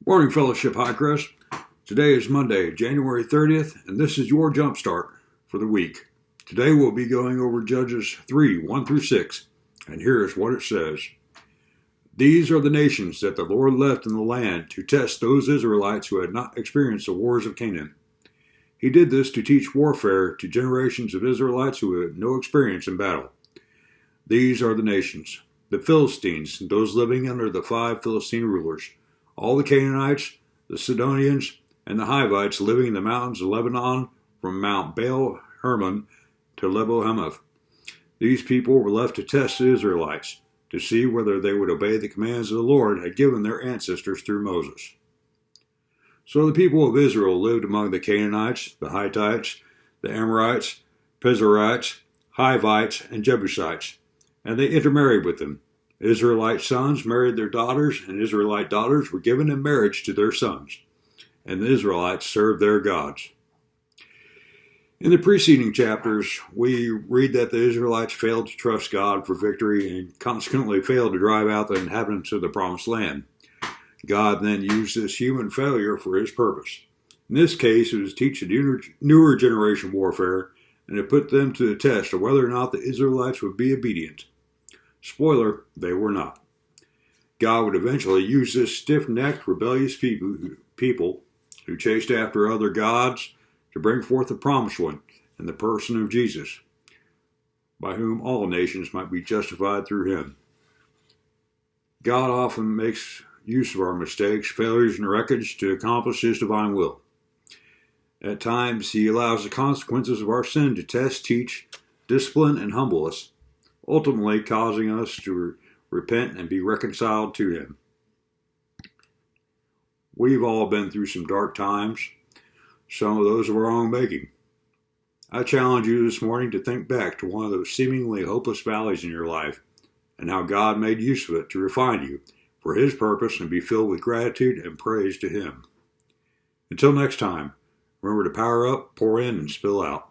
Morning, Fellowship Hi-Crest. Today is Monday, January 30th, and this is your Jumpstart for the week. Today we'll be going over Judges 3, 1 through 6, and here's what it says. These are the nations that the Lord left in the land to test those Israelites who had not experienced the wars of Canaan. He did this to teach warfare to generations of Israelites who had no experience in battle. These are the nations, the Philistines, those living under the 5 Philistine rulers, all the Canaanites, the Sidonians, and the Hivites living in the mountains of Lebanon from Mount Baal Hermon to Lebo Hamath. These people were left to test the Israelites, to see whether they would obey the commands the Lord had given their ancestors through Moses. So the people of Israel lived among the Canaanites, the Hittites, the Amorites, Perizzites, Hivites, and Jebusites, and they intermarried with them. Israelite sons married their daughters, and Israelite daughters were given in marriage to their sons, and the Israelites served their gods. In the preceding chapters, we read that the Israelites failed to trust God for victory and consequently failed to drive out the inhabitants of the Promised Land. God then used this human failure for his purpose. In this case, it was to teach the newer generation warfare and to put them to the test of whether or not the Israelites would be obedient. Spoiler, they were not. God would eventually use this stiff-necked, rebellious people who chased after other gods to bring forth the promised one in the person of Jesus, by whom all nations might be justified through him. God often makes use of our mistakes, failures, and wreckage to accomplish his divine will. At times, he allows the consequences of our sin to test, teach, discipline, and humble us, ultimately causing us to repent and be reconciled to him. We've all been through some dark times, some of those of our own making. I challenge you this morning to think back to one of those seemingly hopeless valleys in your life and how God made use of it to refine you for his purpose and be filled with gratitude and praise to him. Until next time, remember to power up, pour in, and spill out.